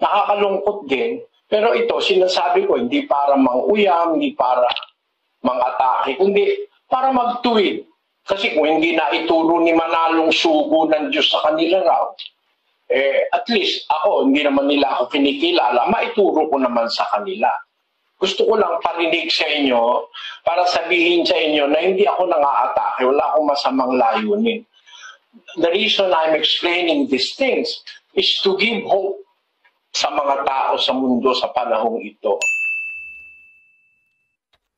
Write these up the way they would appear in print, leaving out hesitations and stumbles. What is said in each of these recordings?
nakakalungkot din. Pero ito, sinasabi ko, hindi para manguyam, hindi para mang-atake, kundi para magtuwid. Kasi kung hindi na ituro ni Manalong sugo ng Diyos sa kanila raw, at least ako, hindi naman nila ako kinikilala, maituro ko naman sa kanila. Gusto ko lang parinig sa inyo para sabihin sa inyo na hindi ako nang-aatake, wala akong masamang layunin. The reason I'm explaining these things is to give hope sa mga tao sa mundo sa panahong ito.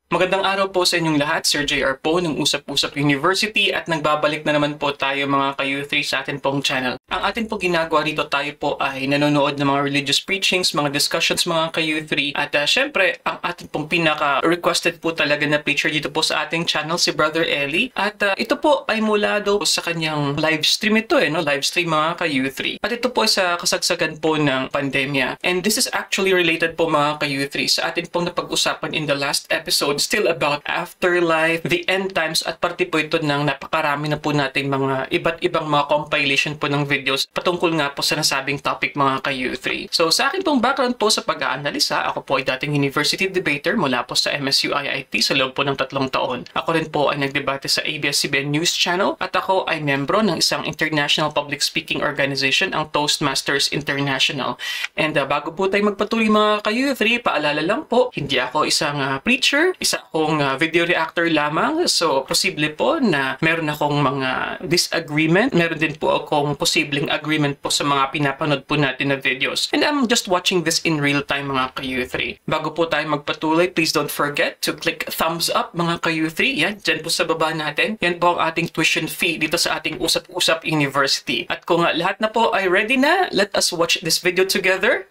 Magandang araw po sa inyong lahat, Sir JR po ng Usap-Usap University at nagbabalik na naman po tayo mga ka-U3 sa atin pong channel. Ang atin po ginagawa rito, tayo po ay nanonood ng mga religious preachings, mga discussions mga ka-U3 at syempre ang atin pong pinaka-requested po talaga na preacher dito po sa ating channel si Brother Eli at ito po ay mula daw sa kanyang live stream ito live stream mga ka-U3 at ito po ay sa kasagsagan po ng pandemya and this is actually related po mga ka-U3 sa atin pong napag-usapan in the last episode still about afterlife, the end times at parte po ito ng napakarami na po nating mga iba't ibang mga compilation po ng videos patungkol nga po sa nasabing topic mga ka-U3. So sa akin pong background po sa pag-aanalisa, ako po ay dating university debater mula po sa MSU IIT sa loob po ng 3 taon. Ako rin po ay nagdebate sa ABS-CBN News Channel at ako ay membro ng isang international public speaking organization, ang Toastmasters International. And bago po tayo magpatuloy mga ka-U3, paalala lang po, hindi ako isang preacher, isa akong video reactor lamang. So, posible po na meron akong mga disagreement. Meron din po akong posibleng agreement po sa mga pinapanood po natin na videos. And I'm just watching this in real time mga ka-U3. Bago po tayo magpatuloy, please don't forget to click thumbs up mga ka-U3. Yan, dyan po sa baba natin. Yan po ang ating tuition fee dito sa ating Usap-Usap University. At kung lahat na po ay ready na, let us watch this video together.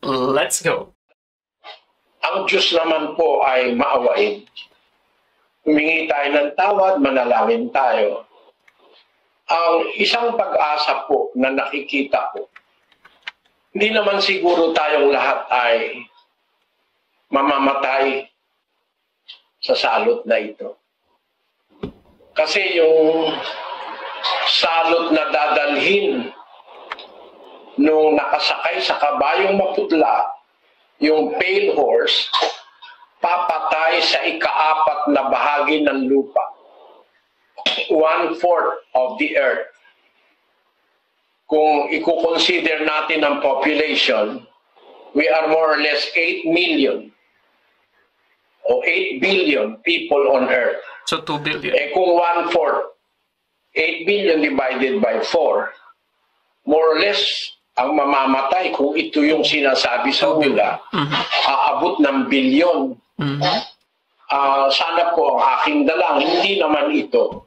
Let's go! Ang Diyos naman po ay maawain. Humingi tayo ng tawad, manalangin tayo. Ang isang pag-asa po na nakikita ko, hindi naman siguro tayong lahat ay mamamatay sa salot na ito. Kasi yung salot na dadalhin nung nakasakay sa kabayong maputla, yung pale horse, papatay sa ika-4 na bahagi ng lupa. 1/4 of the earth. Kung i-consider natin ang population, we are more or less 8 million o 8 billion people on earth. So 2 billion. Kung 1/4, 8 billion divided by 4, more or less, ang mamamatay kung ito yung sinasabi sa hula, aabot ng bilyon. Sana po ang aking dalang, hindi naman ito.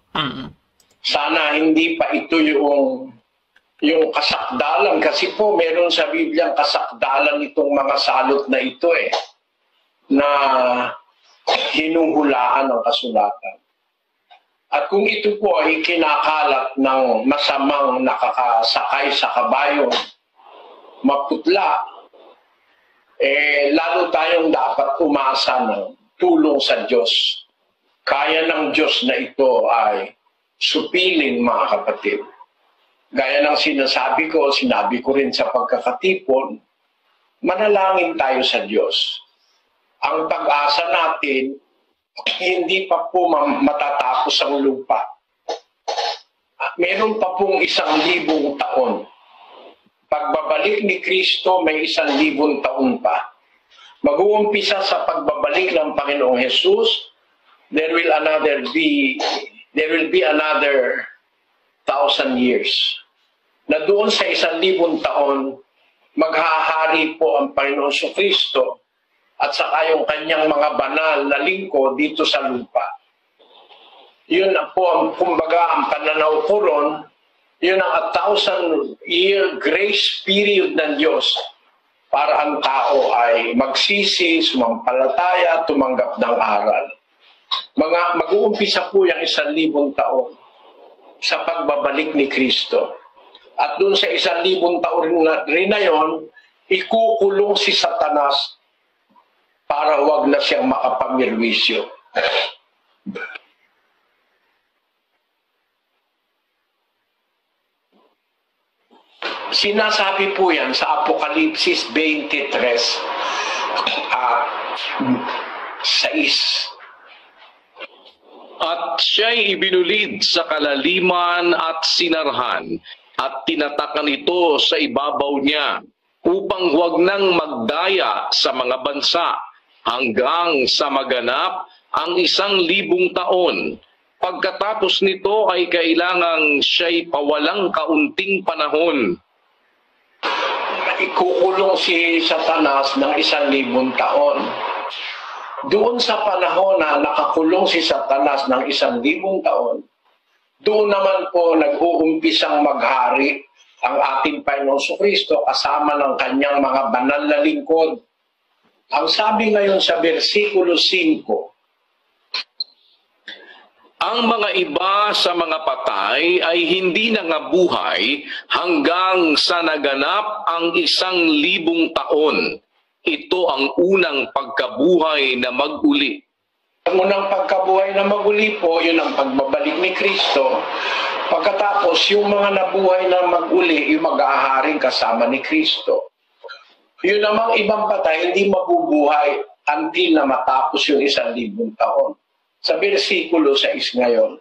Sana hindi pa ito yung kasakdalan. Kasi po meron sa Biblia kasakdalan itong mga salot na ito na hinuhulaan ng kasulatan. At kung ito po ay kinakalat ng masamang nakakasakay sa kabayong maputla, lalo tayong dapat umasa ng tulong sa Diyos. Kaya ng Diyos na ito ay supilin mga kapatid. Gaya ng sinasabi ko rin sa pagkakatipon, manalangin tayo sa Diyos. Ang pag-asa natin, hindi pa po matatapos ang lupa. Meron pa pong 1,000 taon. Pagbabalik ni Kristo, may 1,000 taon pa. Mag-uumpisa sa pagbabalik ng Panginoong Jesus, there will be another 1,000 years. Na doon sa 1,000 taon, maghahari po ang Panginoong Kristo at saka yung kanyang mga banal na lingkod dito sa lupa. Yun na po ang kumbaga ang pananaw ko ron. Yun ang 1,000-year grace period ng Diyos para ang tao ay magsisi, sumampalataya, tumanggap ng aral. Mag-uumpisa po yung 1,000 taon sa pagbabalik ni Kristo. At doon sa 1,000 taon rin na yun, ikukulong si Satanas para huwag na siyang makapamirwisyo. Sinasabi po yan sa Apokalipsis 23 at 6. At siya'y ibinulid sa kalaliman at sinarhan at tinatakan ito sa ibabaw niya upang huwag nang magdaya sa mga bansa hanggang sa maganap ang 1,000 taon. Pagkatapos nito ay kailangang siya'y pawalang kaunting panahon. Ikukulong si Satanas ng 1,000 taon. Doon sa panahon na nakakulong si Satanas ng 1,000 taon, doon naman po nag-uumpisang maghari ang ating Panginoong Kristo kasama ng kanyang mga banal na lingkod. Ang sabi ngayon sa versikulo 5, ang mga iba sa mga patay ay hindi nangabuhay hanggang sa naganap ang 1,000 taon. Ito ang unang pagkabuhay na mag-uli. Ang unang pagkabuhay na mag-uli po, yun ang pagbabalik ni Kristo. Pagkatapos, yung mga nabuhay na mag-uli, yung mag-aaharing kasama ni Kristo. Yun namang ibang patay, hindi mabubuhay until na matapos yung 1,000 taon. Sa versikulo 6 ngayon.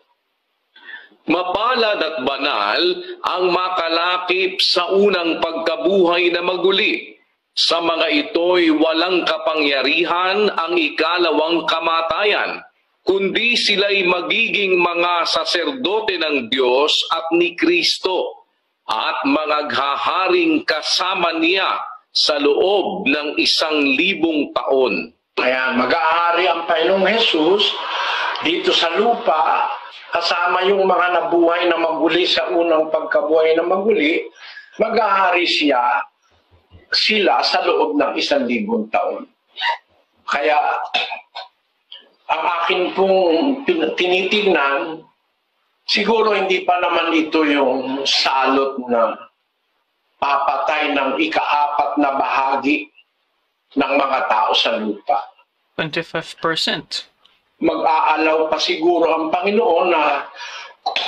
Mapalad at banal ang makalakip sa unang pagkabuhay na mag-uli. Sa mga ito'y walang kapangyarihan ang ikalawang kamatayan, kundi sila'y magiging mga saserdote ng Diyos at ni Kristo at maghaharing kasama niya sa loob ng 1,000 taon. Ayan, mag-aari ang Panginoong Jesus dito sa lupa kasama yung mga nabuhay na maguli sa unang pagkabuhay na maguli, mag-aari sila sa loob ng 1,000 taon. Kaya ang akin pong tinitingnan, siguro hindi pa naman ito yung salot na papatay ng ika-4 na bahagi ng mga tao sa lupa. 25%. Mag-aalaw pa siguro ang Panginoon na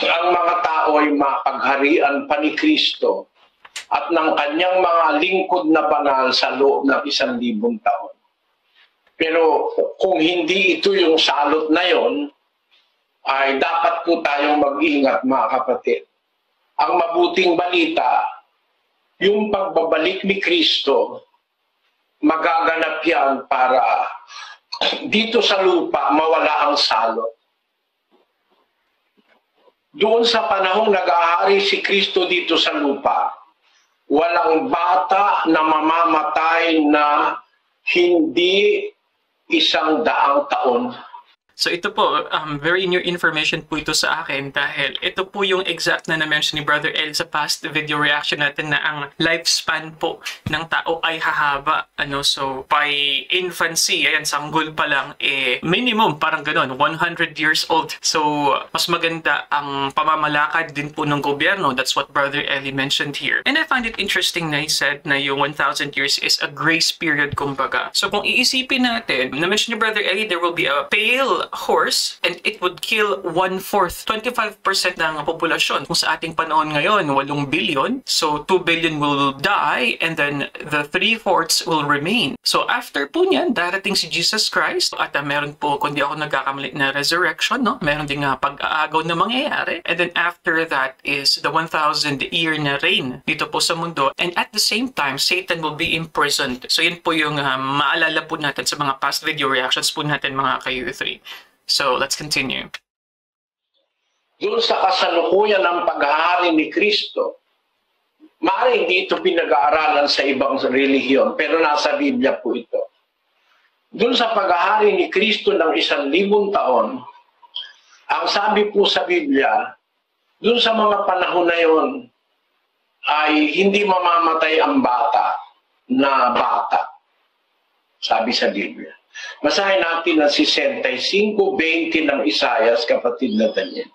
ang mga tao ay mapagharian pa ni Kristo at ng kanyang mga lingkod na banal sa loob ng 1,000 taon. Pero kung hindi ito yung salot na yon, ay dapat po tayong mag-ingat, mga kapatid. Ang mabuting balita, yung pagbabalik ni Kristo, magaganap yan para dito sa lupa mawala ang salot. Doon sa panahong nag-aari si Kristo dito sa lupa, walang bata na mamamatay na hindi 100 taon. So ito po, very new information po ito sa akin dahil ito po yung exact na na-mention ni Brother El sa past video reaction natin na ang lifespan po ng tao ay hahaba. So by infancy, ayan, sanggol pa lang, minimum parang ganon, 100 years old. So mas maganda ang pamamalakad din po ng gobyerno. That's what Brother Eli mentioned here. And I find it interesting na he said na yung 1,000 years is a grace period kumbaga. So kung iisipin natin, na-mention ni Brother Eli, there will be a pale horse and it would kill 1/4, 25% ng populasyon. Kung sa ating panahon ngayon, 8 billion, so 2 billion will die and then the 3/4 will remain. So after po niyan, darating si Jesus Christ at meron po, kung di ako nagkakamali, na resurrection, no? Meron din pag-aagaw na mangyayari. And then after that is the 1,000-year na reign dito po sa mundo. And at the same time, Satan will be imprisoned. So yun po yung maalala po natin sa mga past video reactions po natin, mga ka-U3. So, let's continue. Doon sa kasalukuyan ng paghahari ni Kristo, maaari hindi ito pinag-aaralan sa ibang relihiyon, pero nasa Biblia po ito. Doon sa paghahari ni Kristo ng 1,000 taon, ang sabi po sa Biblia, doon sa mga panahon na yon, ay hindi mamamatay ang bata na bata. Sabi sa Biblia. Basahin natin ang 65:20 ng Isaias, kapatid na Daniel.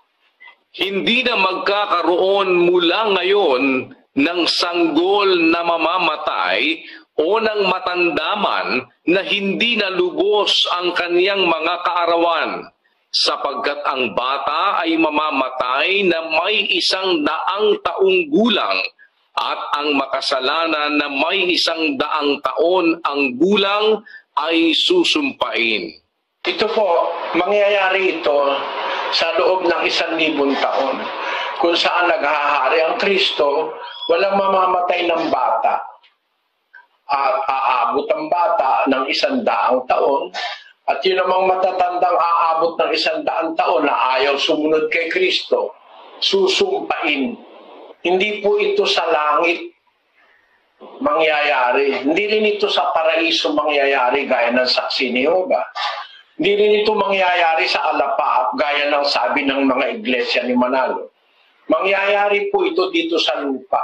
Hindi na magkakaroon mula ngayon ng sanggol na mamamatay o ng matandaman na hindi nalubos ang kaniyang mga kaarawan, sapagkat ang bata ay mamamatay na may 100 taong gulang at ang makasalanan na may 100 taon ang gulang ay susumpain. Ito po, mangyayari ito sa loob ng 1,000 taon. Kung saan naghahari ang Kristo, walang mamamatay ng bata. At aabot ang bata ng 100 taon. At yun namang matatandang aabot ng 100 taon na ayaw sumunod kay Kristo, susumpain. Hindi po ito sa langit mangyayari. Hindi rin ito sa paraiso mangyayari gaya ng saksi ni Jehovah. Hindi rin ito mangyayari sa alapaap gaya ng sabi ng mga iglesia ni Manalo. Mangyayari po ito dito sa lupa,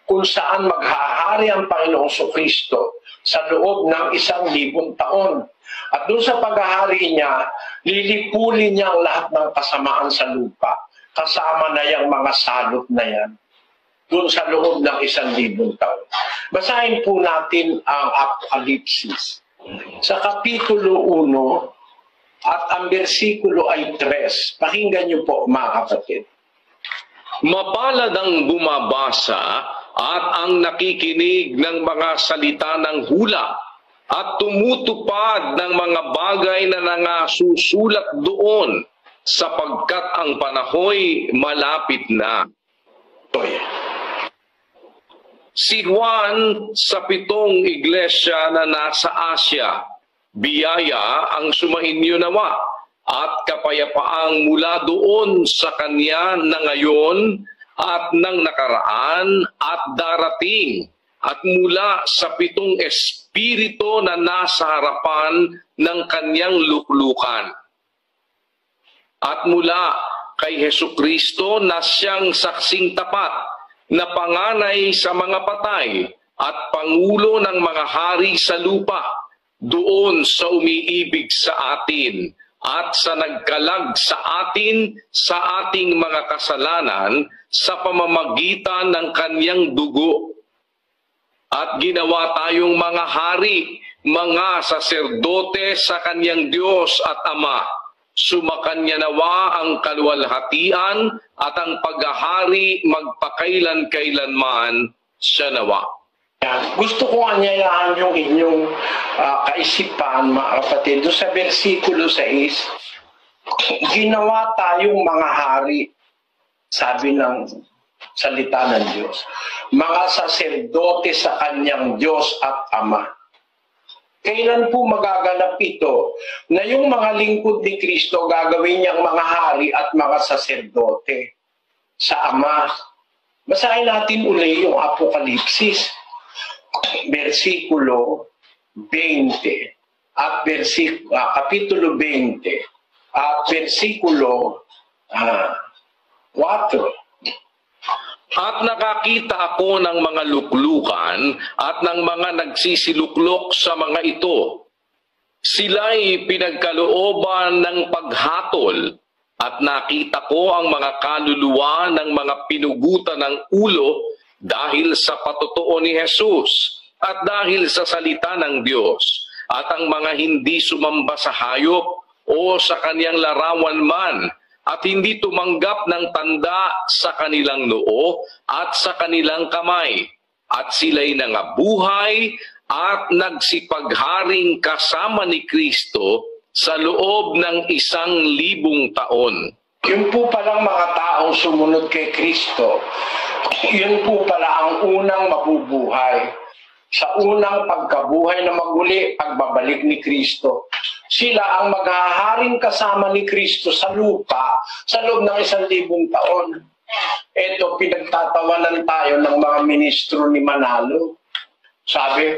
kung saan maghahari ang Panginoong Kristo sa loob ng 1,000 taon. At doon sa paghahari niya, lilipulin niya ang lahat ng kasamaan sa lupa. Kasama na yung mga salot na yan. Doon sa loob ng 1,000 taon. Basahin po natin ang Apokalipsis. Sa Kapitulo 1 at ang bersikulo ay 3. Pakinggan niyo po, mga kapatid. Mapalad ang bumabasa at ang nakikinig ng mga salita ng hula at tumutupad ng mga bagay na nangasusulat doon, sapagkat ang panahoy malapit na. Si Juan sa 7 iglesia na nasa Asya, biyaya ang sumainyo nawa at kapayapaang mula doon sa kanya na ngayon at ng nakaraan at darating, at mula sa 7 espiritu na nasa harapan ng kanyang luklukan, at mula kay Hesukristo na siyang saksing tapat na panganay sa mga patay at pangulo ng mga hari sa lupa, doon sa umiibig sa atin at sa nagkalag sa atin sa ating mga kasalanan sa pamamagitan ng kanyang dugo. At ginawa tayong mga hari, mga saserdote sa kanyang Diyos at Ama. Sumakanya nawa ang kaluwalhatian at ang paghahari magpakailan-kailanman siya nawa. Gusto ko anyayahan yung inyong kaisipan, mga kapatid. Doon sa versikulo 6, ginawa tayong mga hari, sabi ng salita ng Diyos. Mga saserdote sa kanyang Diyos at Ama. Kailan po magaganap ito na yung mga lingkod ni Kristo gagawin niyang mga hari at mga saserdote sa Ama? Basahin natin uli yung Apokalipsis, versikulo 20 at kapitulo 20 at versikulo 4. At nakakita ako ng mga luklukan at ng mga nagsisiluklok sa mga ito. Sila'y pinagkalooban ng paghatol, at nakita ko ang mga kaluluwa ng mga pinugutan ng ulo dahil sa patotoo ni Jesus at dahil sa salita ng Diyos, at ang mga hindi sumamba sa hayop o sa kanyang larawan man, at hindi tumanggap ng tanda sa kanilang noo at sa kanilang kamay, at sila'y nangabuhay at nagsipagharing kasama ni Kristo sa loob ng 1,000 taon. Yun po palang mga taong sumunod kay Kristo, yun po pala ang unang mabubuhay. Sa unang pagkabuhay na maguli, pagbabalik ni Kristo. Sila ang maghaharing kasama ni Kristo sa lupa sa loob ng 1,000 taon. Ito, pinagtatawanan tayo ng mga ministro ni Manalo. Sabi,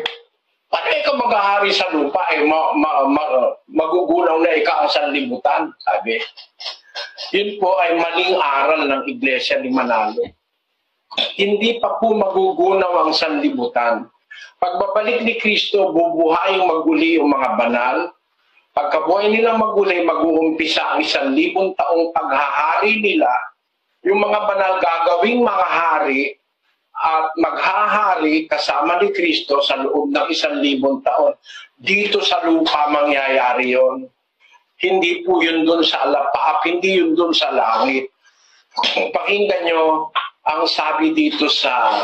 paano ikaw maghahari sa lupa? Magugunaw na ikaw ang sanlibutan. Sabi, yun po ay maling aral ng iglesia ni Manalo. Hindi pa po magugunaw ang sanlibutan. Pagbabalik ni Kristo, bubuhayang maguli ang mga banal. Pagkabuhay nilang maguli, mag-uumpisa ang 1,000 taong paghahari nila. Yung mga banal gagawing mga hari at maghahari kasama ni Kristo sa loob ng 1,000 taon. Dito sa lupa mangyayari yon. Hindi po yun dun sa alapaap, hindi yun dun sa langit. Pakinggan nyo ang sabi dito sa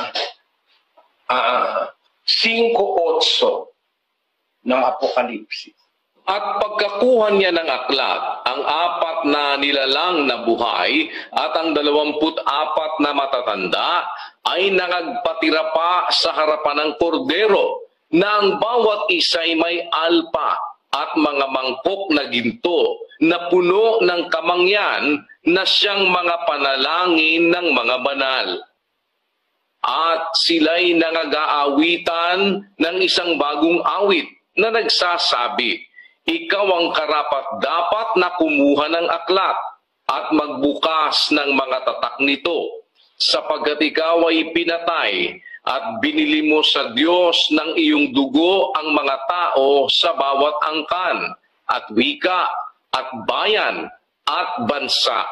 5:8 ng Apokalipsis. At pagkakuha niya ng aklat, ang 4 na nilalang na buhay at ang 24 na matatanda ay nangagpatira pa sa harapan ng kordero na ang bawat isa'y may alpa at mga mangkok na ginto na puno ng kamangyan na siyang mga panalangin ng mga banal. At sila'y nangag-aawitan ng isang bagong awit na nagsasabi, "Ikaw ang karapat-dapat na kumuha ng aklat at magbukas ng mga tatak nito, sapagkat ikaw ay pinatay at binili mo sa Diyos ng iyong dugo ang mga tao sa bawat angkan at wika at bayan at bansa.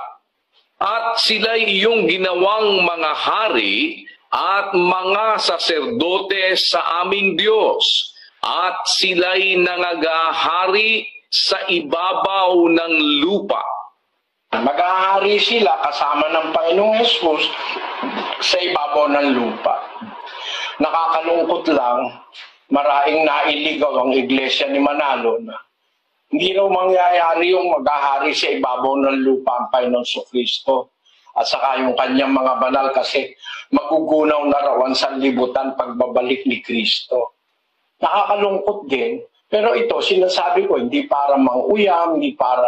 At sila'y iyong ginawang mga hari at mga saserdote sa aming Diyos, at sila'y nangagahari sa ibabaw ng lupa." Maghahari sila kasama ng Panginoong Hesus sa ibabaw ng lupa. Nakakalungkot lang, maraming nailigaw ang iglesia ni Manalo na hindi raw mangyayari yung maghahari sa ibabaw ng lupa ang Panginoong Kristo at saka yung kanyang mga banal kasi magugunaw na raw ang sanlibutan pagbabalik ni Kristo. Nakakalungkot din, pero ito sinasabi ko, hindi para manguyam, hindi para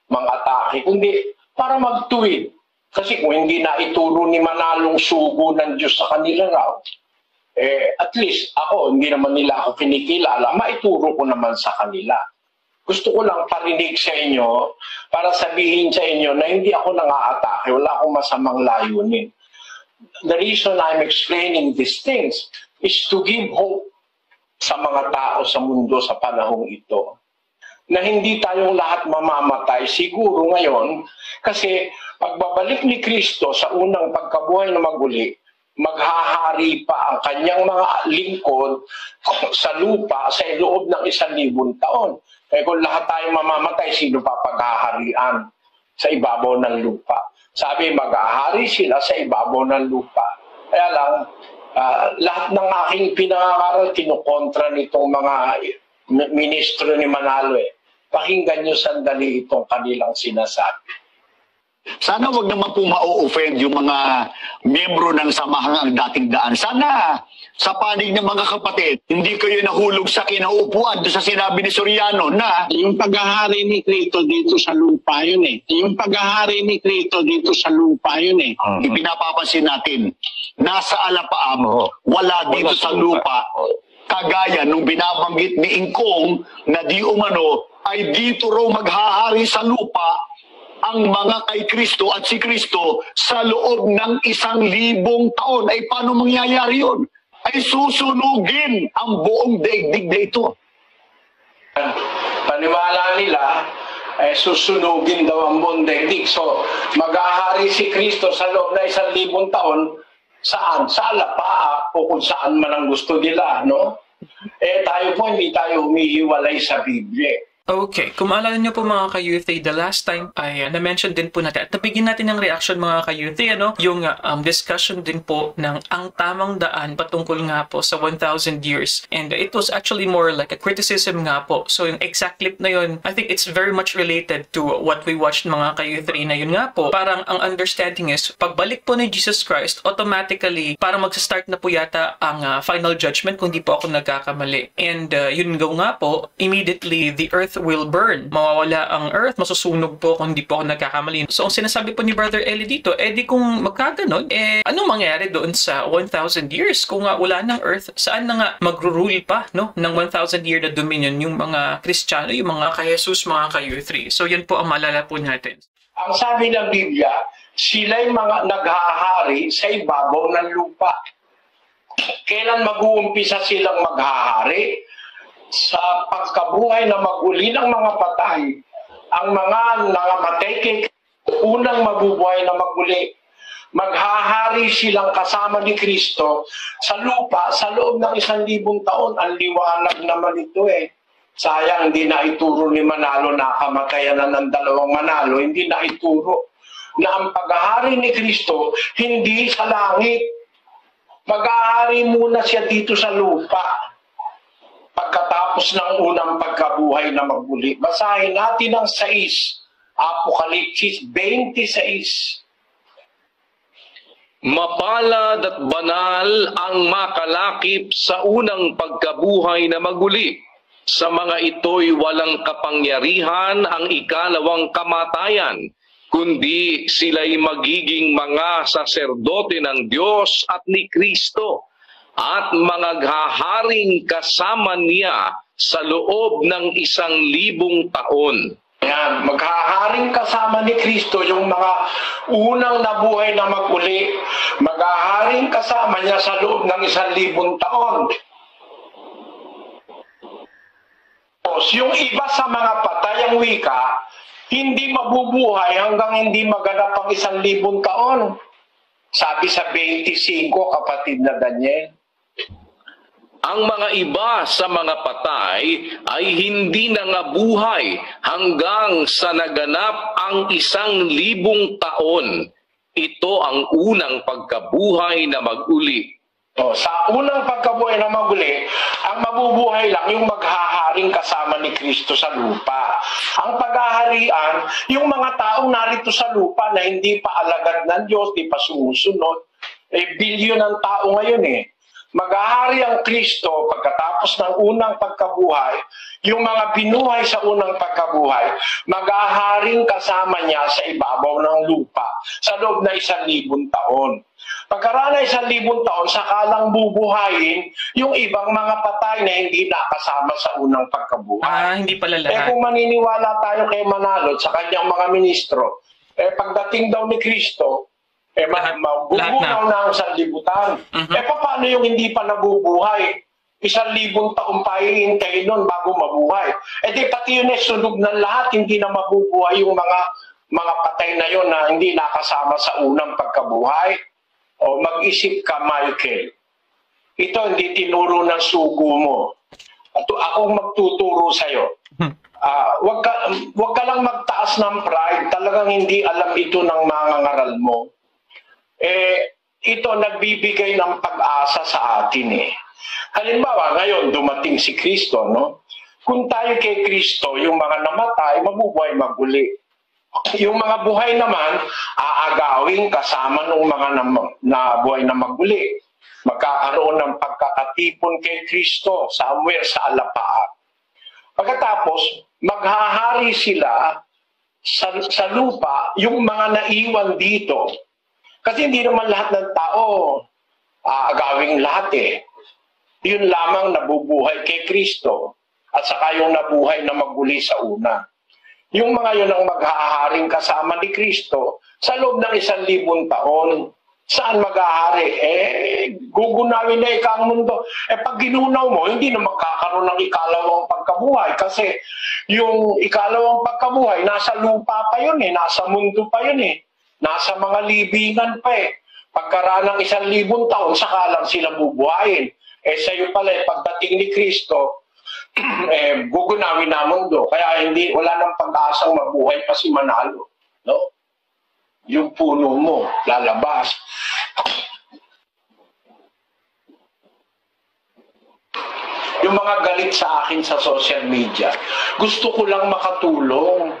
mang-atake, kundi para magtuwid. Kasi kung hindi na ituro ni Manalong sugo ng Diyos sa kanila raw, at least ako, hindi naman nila ako kinikilala, maituro ko naman sa kanila. Gusto ko lang parinig sa inyo para sabihin sa inyo na hindi ako nang-aatake, wala akong masamang layunin. The reason I'm explaining these things is to give hope sa mga tao sa mundo sa panahong ito. Na hindi tayong lahat mamamatay siguro ngayon kasi pagbabalik ni Kristo sa unang pagkabuhay na maguli, maghahari pa ang kanyang mga lingkod sa lupa sa loob ng 1,000 taon. Kaya kung lahat tayo mamamatay, sino pa paghaharian sa ibabaw ng lupa? Sabi, maghahari sila sa ibabaw ng lupa. Kaya lang, lahat ng aking pinangangaral, kinukontra nitong mga ministro ni Manalo. Pakinggan nyo sandali itong kanilang sinasabi. Sana wag naman po ma-offend yung mga miyembro ng samahang dating daan. Sana sa panig ng mga kapatid, hindi kayo nahulog sa kinaupuan doon sa sinabi ni Soriano na yung paghahari ni Cristo dito sa lupa yun eh. Yung paghahari ni Cristo dito sa lupa yun eh. Ipinapapansin natin, nasa alapaam, wala dito sa lupa. Kagaya nung binabanggit ni Ingkong na di umano ay dito raw maghahari sa lupa ang mga kay Kristo at si Kristo sa loob ng 1,000 taon. Ay paano mangyayari yun? Ay susunugin ang buong daigdig na ito. Paniwala nila, susunugin daw ang buong daigdig. So, maghahari si Kristo sa loob ng 1,000 taon. Saan? Sa alapaap o kung saan man ang gusto nila, no? Tayo po, hindi tayo humihiwalay sa Biblia. Okay, kung maalala nyo po mga ka-youth, the last time ay na-mention din po natin at nabigyan natin ng reaction mga ka-youth, yung discussion din po ng ang tamang daan patungkol nga po sa 1,000 years. And it was actually more like a criticism nga po. So yung exact clip na yun, I think it's very much related to what we watched mga ka-youth na yun nga po. Parang ang understanding is, pagbalik po ni Jesus Christ, automatically, parang magsa-start na po yata ang final judgment kung di po ako nagkakamali. And yun nga po, immediately the earth will burn. Mawawala ang earth, masusunog po kung hindi po ako nagkakamali. So, ang sinasabi po ni Brother Eli dito, di kung magkaganon, anong mangyayari doon sa 1,000 years? Kung nga wala ng earth, saan na nga magro-rule pa, no? Ng 1,000 year na dominion yung mga Kristiyano, yung mga kay-Jesus, mga kay-U3. So, yan po ang maalala po natin. Ang sabi ng Biblia, sila'y mga naghahari sa ibabaw ng lupa. Kailan mag-uumpisa silang maghahari? Sa pagkabuhay na maguli ng mga patay, ang mga nangamatay unang mabubuhay na maguli, maghahari silang kasama ni Kristo sa lupa sa loob ng 1,000 taon. Ang liwanag naman ito Sayang, hindi na ituro ni Manalo na kamatayan na ng 2 Manalo, hindi na ituro na ang paghahari ni Kristo hindi sa langit. Mag-ahari muna siya dito sa lupa pagkatapos ng unang pagkabuhay na magmuli. Basahin natin ang 6, Apokalipsis 26. Mapalad at banal ang makalakip sa unang pagkabuhay na maguli. Sa mga ito'y walang kapangyarihan ang ikalawang kamatayan, kundi sila'y magiging mga saserdote ng Diyos at ni Kristo at maghaharing kasama niya sa loob ng 1,000 taon. Yan, maghaharing kasama ni Kristo yung mga unang nabuhay na maguli. Maghaharing kasama niya sa loob ng 1,000 taon. Yung iba sa mga patay ang wika, hindi mabubuhay hanggang hindi maganap ang 1,000 taon. Sabi sa 25, kapatid na Daniel. Ang mga iba sa mga patay ay hindi nangabuhay hanggang sa naganap ang 1,000 taon. Ito ang unang pagkabuhay na maguli. Sa unang pagkabuhay na maguli, ang mabubuhay lang yung maghaharing kasama ni Kristo sa lupa. Ang paghaharian, yung mga taong narito sa lupa na hindi pa alagad ng Diyos, di pa sumusunod, bilyon ng tao ngayon Maghahari ang Kristo pagkatapos ng unang pagkabuhay, yung mga binuhay sa unang pagkabuhay, maghaharing kasama niya sa ibabaw ng lupa sa loob na 1,000 taon. Pagkaraan ng 1,000 taon, sakalang bubuhayin yung ibang mga patay na hindi nakasama sa unang pagkabuhay. Hindi pala lahat. Kung maniniwala tayo kay Manalo at sa kanyang mga ministro, pagdating daw ni Kristo, mabubuhaw na ang sanlibutan. Paano yung hindi pa nabubuhay? 1,000 taon pa hihintayin nun bago mabuhay. Di pati yun sunog ng lahat, hindi na mabubuhay yung mga patay na yun na hindi nakasama sa unang pagkabuhay. Mag-isip ka, Michael. Ito hindi tinuro ng sugo mo. Akong magtuturo sa'yo. Wag ka lang magtaas ng pride. Talagang hindi alam ito ng mga ngaral mo. Ito nagbibigay ng pag-asa sa atin Halimbawa, ngayon dumating si Kristo, no? Kung tayo kay Kristo, yung mga namatay, mabubuhay maguli. Yung mga buhay naman, aagawin kasama ng mga nabuhay na maguli. Magkakaroon ng pagkakatipon kay Kristo somewhere sa alapaap. Pagkatapos, maghahari sila sa lupa, yung mga naiwan dito. Kasi hindi naman lahat ng tao agawing lahat Yun lamang nabubuhay kay Kristo at saka yung nabuhay na maguli sa una. Yung mga yun ang maghaharing kasama ni Kristo sa loob ng 1,000 taon. Saan maghahari? Gugunawin na ang mundo. Pag ginunaw mo, hindi na magkakaroon ng ikalawang pagkabuhay kasi yung ikalawang pagkabuhay, nasa lupa pa yun nasa mundo pa yun Nasa mga libingan pa Pagkaraan ng 1,000 taon, saka lang sila bubuhayin. Sa'yo pala, pagdating ni Kristo, gugunawin na mundo. Kaya wala nang pag-asang mabuhay pa si Manalo. No? Yung puno mo, lalabas. Yung mga galit sa akin sa social media, gusto ko lang makatulong.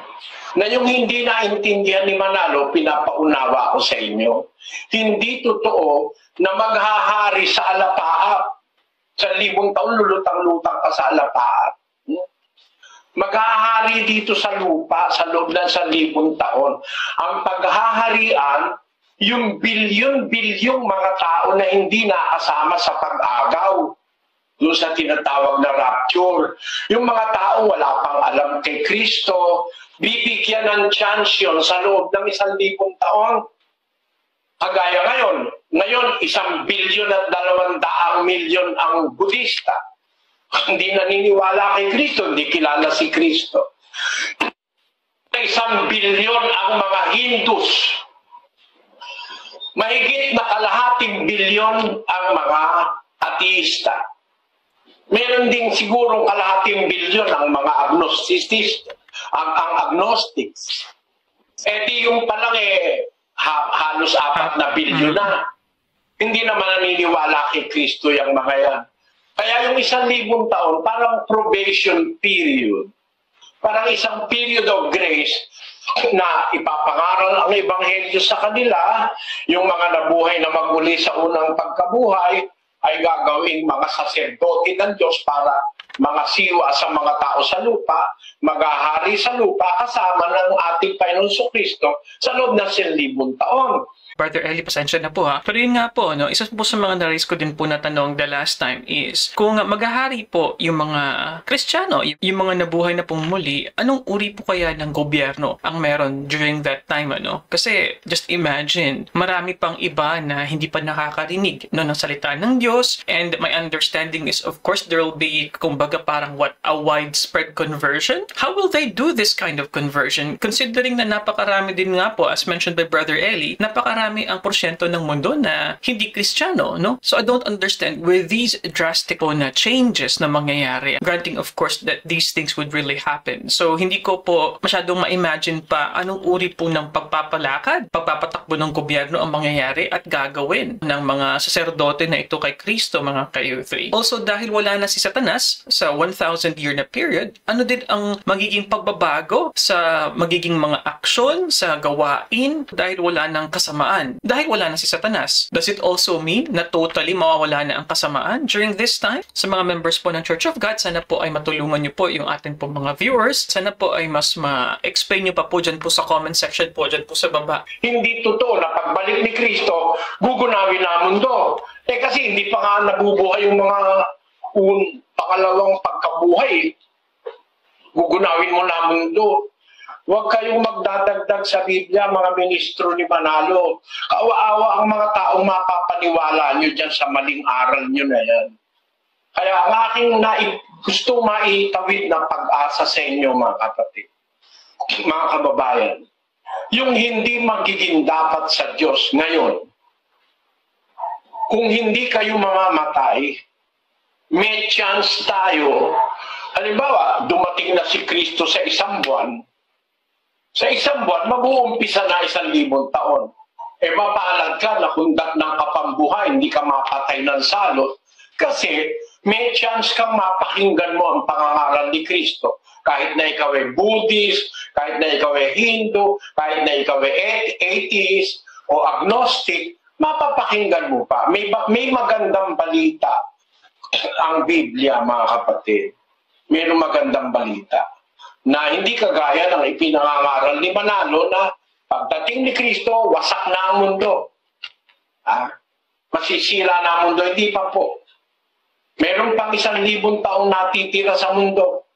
Na yung hindi naintindihan ni Manalo, pinapaunawa ko sa inyo. Hindi totoo na maghahari sa alapaap. Sa 1,000 taon, lulutang-lutang ka sa alapaap. Maghahari dito sa lupa, sa loob ng 1,000 taon. Ang paghaharian, yung bilyon-bilyong mga tao na hindi nakasama sa pag-agaw. Doon sa tinatawag na rapture. Yung mga taong wala pang alam kay Kristo, bibigyan ng chance yun sa loob ng 1,000 taon. Kagaya ngayon 1 bilyon at 200 milyon ang Budista. Hindi naniniwala kay Kristo, hindi kilala si Kristo. 1 bilyon ang mga Hindus. Mahigit na kalahating bilyon ang mga ateista. Meron din sigurong kalahating bilyon ang mga agnostics. Ang agnostics. Di yung palang halos 4 na bilyon na. Hindi naman naniniwala kay Kristo yung mga yan. Kaya yung 1,000 taon, parang probation period. Parang isang period of grace na ipapangaral ang ebanghelyo sa kanila, yung mga nabuhay na maguli sa unang pagkabuhay ay gagawing mga saserdote ng Diyos para mga siwa sa mga tao sa lupa, maghahari sa lupa kasama ng ating Panginoon Kristo sa loob ng 1,000 taon. Brother Eli, pasensya na po ha. Pero yun nga po, no, isa po sa mga na-raise ko din po na tanong the last time is, kung maghahari po yung mga Kristiyano, yung mga nabuhay na pong muli, anong uri po kaya ng gobyerno ang meron during that time, ano? Kasi, just imagine, marami pang iba na hindi pa nakakarinig, no, ng salita ng Diyos, and my understanding is, of course, there will be, kumbaga, parang a widespread conversion? How will they do this kind of conversion? Considering na napakarami din nga po, as mentioned by Brother Eli, napakarami ang porsyento ng mundo na hindi Kristiyano, no? So I don't understand with these drastic po na changes na mangyayari. Granting of course that these things would really happen. So hindi ko po masyadong ma-imagine pa anong uri po ng pagpapalakad, pagpapatakbo ng gobyerno ang mangyayari at gagawin ng mga saserdote na ito kay Kristo, mga ka-U3. Also dahil wala na si Satanas sa 1,000 year na period, ano din ang magiging pagbabago sa magiging mga aksyon, sa gawain dahil wala ng kasamaan? Dahil wala na si Satanas. Does it also mean na totally mawawala na ang kasamaan during this time? Sa mga members po ng Church of God, sana po ay matulungan niyo po yung atin po mga viewers. Sana po ay mas ma-explain niyo pa po dyan po sa comment section po, dyan po sa baba. Hindi totoo na pagbalik ni Kristo, gugunawin na mundo. Kasi hindi pa nga nabubuhay yung mga pangalawang pagkabuhay. Gugunawin mo na mundo. Huwag kayong magdadagdag sa Biblia, mga ministro ni Manalo. Kaawa-awa ang mga taong mapapaniwala nyo dyan sa maling aral nyo na yan. Kaya ang aking gusto maitawid na pag-asa sa inyo, mga kapatid, mga kababayan, yung hindi magiging dapat sa Diyos ngayon, kung hindi kayo mamamatay, may chance tayo. Halimbawa, dumating na si Kristo sa 1 buwan. Sa 1 buwan, mag-uumpisa na 1,000 taon. Mapalad ka na kundat ng kapambuhay, hindi ka mapatay ng salot. Kasi may chance kang mapakinggan mo ang pangangaral ni Kristo. Kahit na ikaw ay Buddhist, kahit na ikaw ay Hindu, kahit na ikaw ay atheist o agnostic, mapapakinggan mo pa. May magandang balita ang Biblia, mga kapatid. Mayroong magandang balita na hindi kagaya ng ipinangangaral ni Manalo na pagdating ni Kristo, wasak na ang mundo. Masisira na ang mundo. Hindi pa po. Meron pang 1,000 taong natitira sa mundo.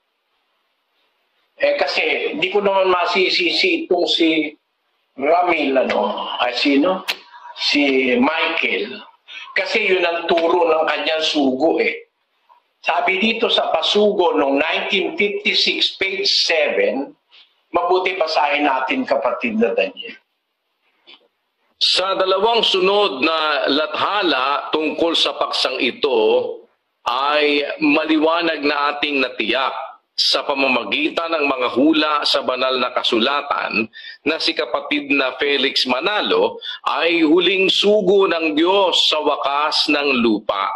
Kasi hindi ko naman masisisi itong si Ramil, sino? Si Michael. Kasi yun ang turo ng kanyang sugo Sabi dito sa pasugo noong 1956, page 7, mabuti basahin natin, kapatid na Daniel. Sa dalawang sunod na lathala tungkol sa paksang ito ay maliwanag na ating natiyak sa pamamagitan ng mga hula sa banal na kasulatan na si kapatid na Felix Manalo ay huling sugo ng Diyos sa wakas ng lupa.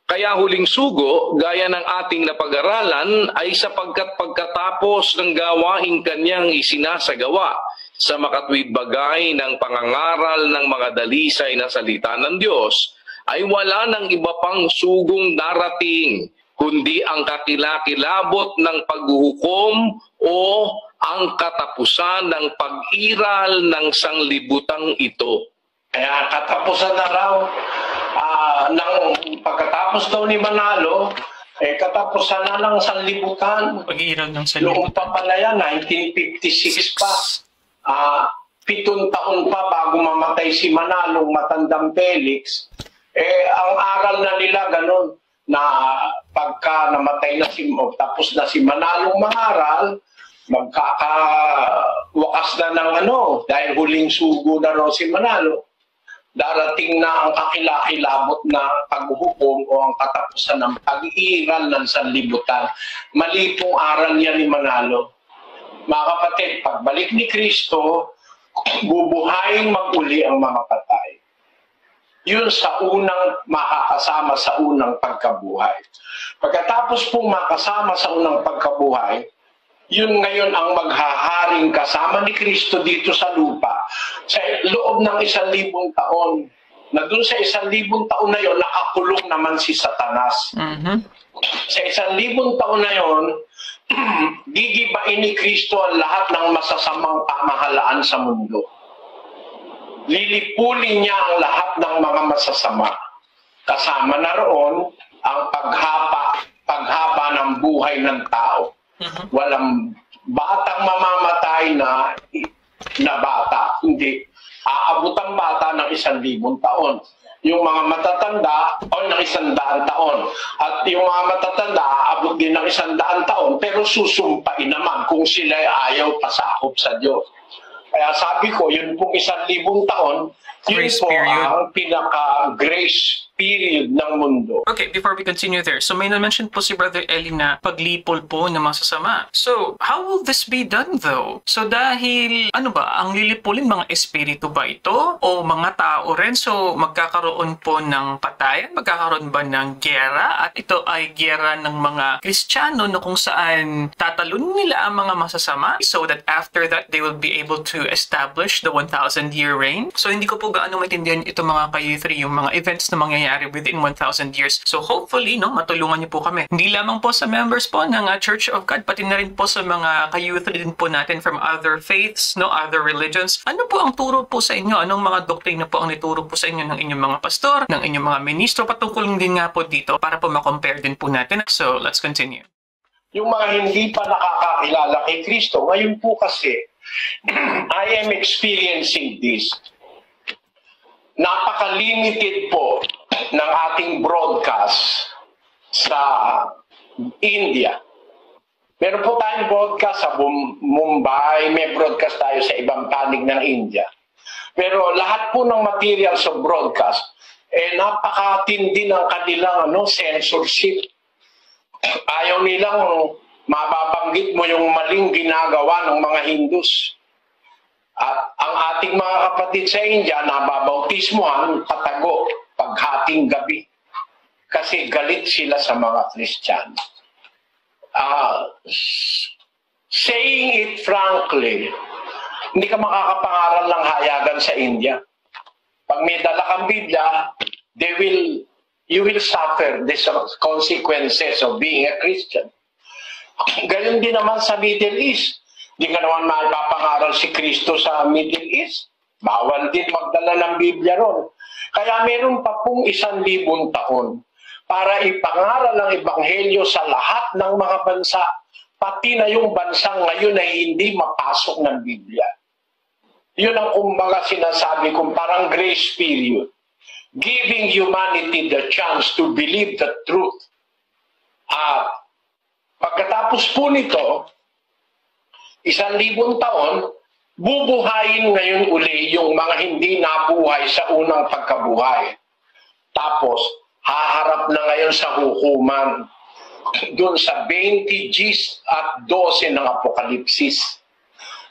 Kaya huling sugo, gaya ng ating napag-aralan, ay sapagkat pagkatapos ng gawaing kanyang isinasagawa sa makatwid bagay ng pangangaral ng mga dalisay na salita ng Diyos, ay wala ng iba pang sugong darating, kundi ang kakilakilabot ng paghuhukom o ang katapusan ng pag-iral ng sanglibutang ito. Kaya katapusan na raw pagkatapos daw ni Manalo, katapusan na ng sanlibutan. Pag-iiral ng sanlibutan. Noong pa pala yan, 1956 pa. 7 taon pa bago mamatay si Manalo, matandang Felix. Ang aral na nila ganun, na pagka namatay na tapos na si Manalong mangaral, magkakawakas na ng dahil huling sugo na raw si Manalo. Darating na ang kakilakilabot na paghuhukom o ang katapusan ng pag-iiral ng sanlibutan. Mali pong aral niya ni Manalo. Mga kapatid, pagbalik ni Kristo, bubuhayin mag-uli ang mga patay. yun sa unang makakasama sa unang pagkabuhay. Pagkatapos pong makasama sa unang pagkabuhay, yun ngayon ang maghaharing kasama ni Kristo dito sa lupa sa loob ng 1,000 taon. Na dun sa 1,000 taon na yon, nakakulong naman si Satanas. Sa 1,000 taon na yon, gigibain ni Kristo ang lahat ng masasamang pamahalaan sa mundo. Lilipulin niya ang lahat ng mga masasama. Kasama na roon ang paghaba ng buhay ng tao. Walang batang mamamatay na bata. Hindi. Aabot ang bata ng 1,000 taon. Yung mga matatanda o ng 100 taon. At yung mga matatanda aabot din ng 100 taon, pero susumpain naman kung sila ayaw pasakop sa Diyos. Kaya sabi ko, yun pong 1,000 taon, yun Grace po period. ang pinaka-grace period ng mundo. Okay, before we continue there, so may na-mention po si Brother Eli na paglipol po ng masasama. So, how will this be done though? So, dahil, ano ba, ang lilipulin, mga espiritu ba ito? O mga tao rin? So, magkakaroon po ng patayan? Magkakaroon ba ng gyera? At ito ay gyera ng mga Kristiyano na kung saan tatalon nila ang mga masasama so that after that, they will be able to establish the 1,000-year reign? So, hindi ko po gaano maintindihan ito mga ka-U3, yung mga events na mangyayari within 1,000 years. So hopefully, no, matulungan niyo po kami. Hindi lamang po sa members po ng Church of God, pati na rin po sa mga ka-youth din po natin from other faiths, no, other religions. Ano po ang turo po sa inyo? Anong mga doktrina po ang nituro po sa inyo ng inyong mga pastor, ng inyong mga ministro? Patungkol din nga po dito para po makompare din po natin. So let's continue. Yung mga hindi pa nakakakilala kay Kristo, ngayon po kasi, I am experiencing this. Napaka-limited po ng ating broadcast sa India. Meron po tayong broadcast sa Mumbai, may broadcast tayo sa ibang panig ng India. Pero lahat po ng materials of broadcast, napakatindi ng kanilang censorship. Ayaw nilang mababanggit mo yung maling ginagawa ng mga Hindus. At ang ating mga kapatid sa India, nababautismohan, patago, paghating gabi. Kasi galit sila sa mga Kristiyano. Saying it frankly, hindi ka makakapangaral ng hayagan sa India. Pag may dala kang Biblia, you will suffer the consequences of being a Christian. Gayon din naman sa Middle East. Hindi ka naman maipapangaral si Kristo sa Middle East. Bawal din magdala ng Biblia ron. Kaya meron pa pong 1,000 taon para ipangaral ang Ebanghelyo sa lahat ng mga bansa, pati na yung bansang ngayon ay hindi mapasok ng Biblia. Yun ang kumbaga sinasabi kong parang grace period. Giving humanity the chance to believe the truth. At pagkatapos po nito, 1,000 taon, bubuhayin ngayon uli yung mga hindi nabuhay sa unang pagkabuhay. Tapos, haharap na ngayon sa hukuman doon sa 20 Gs at 12 ng Apokalipsis.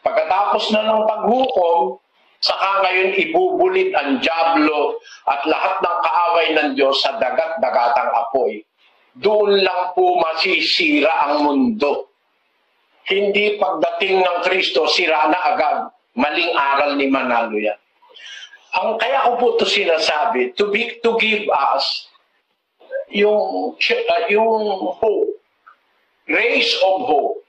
Pagkatapos na ng paghukom, saka ngayon ibubulid ang dyablo at lahat ng kaaway ng Diyos sa dagat-dagatang apoy. Doon lang po masisira ang mundo. Hindi pagdating ng Kristo, sira na agad. Maling aral ni Manalo yan. Kaya ko po ito sinasabi, to give us yung hope, rays of hope,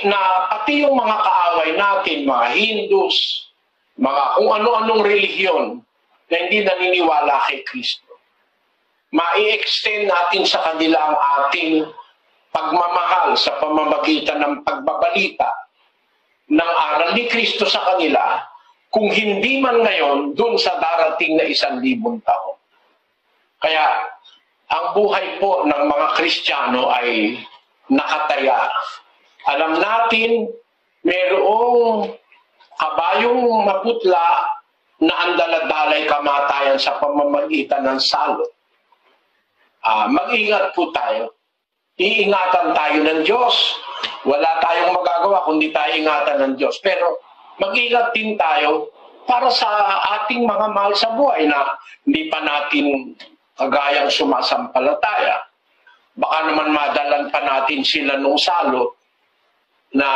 na pati yung mga kaaway natin, mga Hindus, mga kung ano-anong relihiyon na hindi naniniwala kay Kristo, mai-extend natin sa kanila ang ating pagmamahal sa pamamagitan ng pagbabalita ng aral ni Kristo sa kanila, kung hindi man ngayon dun sa darating na 1,000 taon. Kaya ang buhay po ng mga Kristiyano ay nakataya. Alam natin, mayroong kabayong maputla na andaladalay kamatayan sa pamamagitan ng salot. Mag-ingat po tayo. Iingatan tayo ng Diyos. Wala tayong magagawa kundi tayo ingatan ng Diyos. Pero mag-ingat din tayo para sa ating mga mahal sa buhay na hindi pa natin kagayang sumasampalataya. Baka naman madalan pa natin sila nung salot na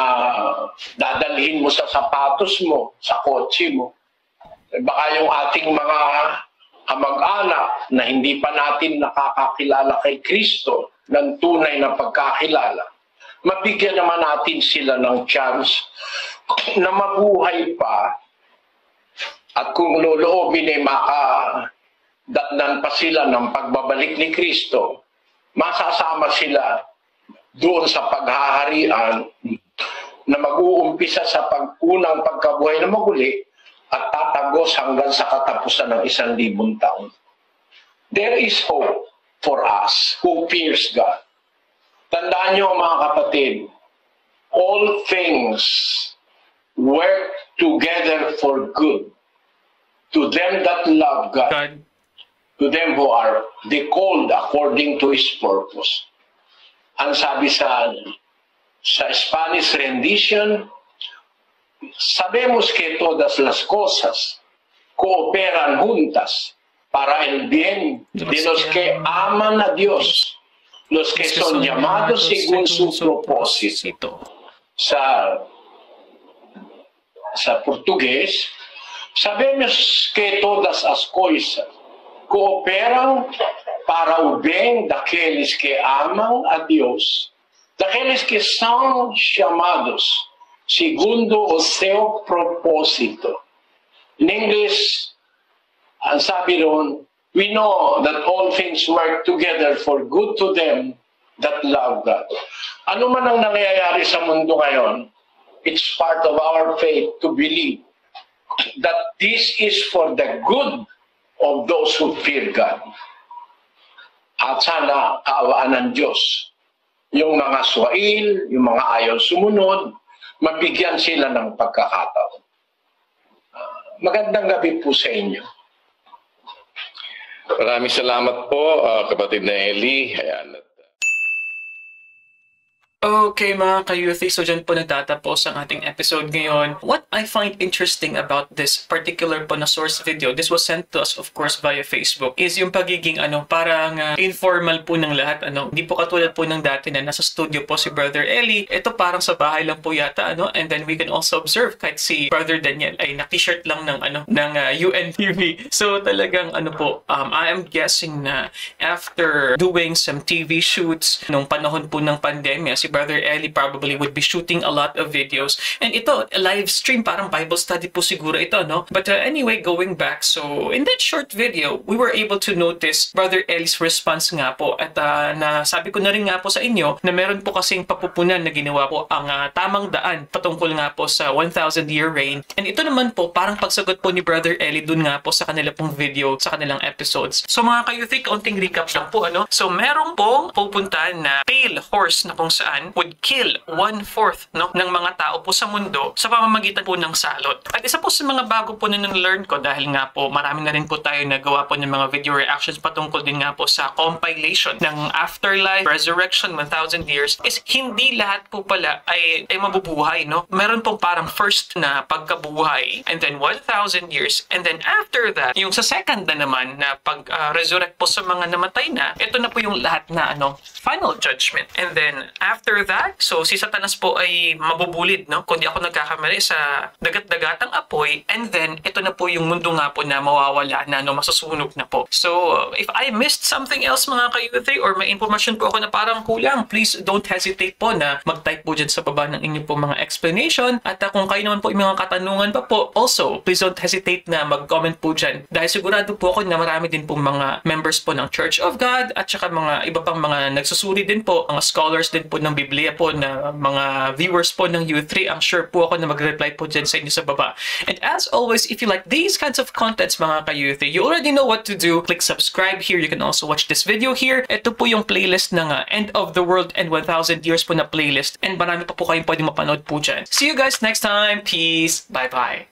dadalhin mo sa sapatos mo, sa kotse mo. Baka yung ating mga kamag-anak na hindi pa natin nakakakilala kay Kristo ng tunay na pagkakilala, mabigyan naman natin sila ng chance na mabuhay pa at kung loloobin ay makadatnan pa sila ng pagbabalik ni Kristo, masasama sila doon sa paghaharian na mag-uumpisa sa unang pagkabuhay na maguli at tatagos hanggang sa katapusan ng 1,000 taon. There is hope for us who fears God. Tandaan niyo mga kapatid, all things work together for good to them that love God, to them who are called according to His purpose. Ang sabi sa Spanish rendition, sabemos que todas las cosas cooperan juntas para el bien de los que aman a Dios, los que son llamados según su propósito. Sa Portugués, sabemos que todas as coisas cooperam para o bem daqueles que amam a Deus, daqueles que são chamados segundo o seu propósito. In English, ang sabi ron, we know that all things work together for good to them that love God. Ano man ang nangyayari sa mundo ngayon, it's part of our faith to believe that this is for the good of those who fear God. At sana kaawaan ng Diyos. Yung mga swail, yung mga ayaw sumunod, mabigyan sila ng pagkakataon. Magandang gabi po sa inyo. Maraming salamat po, kapatid na Eli. Ayan. Okay mga ka-youth, so dyan po nagtatapos ang ating episode ngayon. What I find interesting about this particular po na source video, this was sent to us of course via Facebook, is yung pagiging parang informal po ng lahat. Hindi po katulad po ng dati na nasa studio po si Brother Eli. Ito parang sa bahay lang po yata, and then we can also observe kahit si Brother Daniel ay na-t-shirt lang ng UNTV. So talagang I am guessing na after doing some TV shoots nung panahon po ng pandemya, si Brother Eli probably would be shooting a lot of videos. And ito, live stream, parang Bible study po siguro ito, no? But anyway, going back, so in that short video, we were able to notice Brother Eli's response nga po. At nasabi ko na rin nga po sa inyo na meron po kasing papupunan na ginawa po ang tamang daan patungkol nga po sa 1,000-year reign. And ito naman po, parang pagsagot po ni Brother Eli dun nga po sa kanila pong video, sa kanilang episodes. So mga kayo, kaunting recap lang po, So meron pong pupuntahan na pale horse na kung saan would kill 1/4 ng mga tao po sa mundo sa pamamagitan po ng salot. At isa po sa mga bago po na learn ko, dahil nga po marami na rin po tayo nagawa po ng mga video reactions patungkol din nga po sa compilation ng afterlife, resurrection, 1,000 years, is hindi lahat po pala ay mabubuhay, Meron pong parang first na pagkabuhay, and then 1,000 years, and then after that, yung sa second na naman na pag-resurrect po sa mga namatay na, ito na po yung lahat na final judgment. And then after that, so si Satanas po ay mabubulid, kung di ako nagkakamali, sa dagat-dagatang apoy, and then ito na po yung mundo nga po na mawawala na, masusunog na po. So if I missed something else mga ka-youth, or may information po ako na parang kulang, please don't hesitate po na mag-type po dyan sa baba ng inyo po mga explanation. At kung kayo naman po yung mga katanungan pa po, also please don't hesitate na mag-comment po dyan, dahil sigurado po ako na marami din po mga members po ng Church of God at saka mga iba pang mga nagsusuri din po, mga scholars din po ng Biblia po, na mga viewers po ng U3. I'm sure po ako na mag-reply po dyan sa inyo sa baba. And as always, if you like these kinds of contents mga ka-youth, you already know what to do. Click subscribe here. You can also watch this video here. Ito po yung playlist ng End of the World and 1,000 Years po na playlist. And marami pa po kayong pwede mapanood po dyan. See you guys next time. Peace. Bye-bye.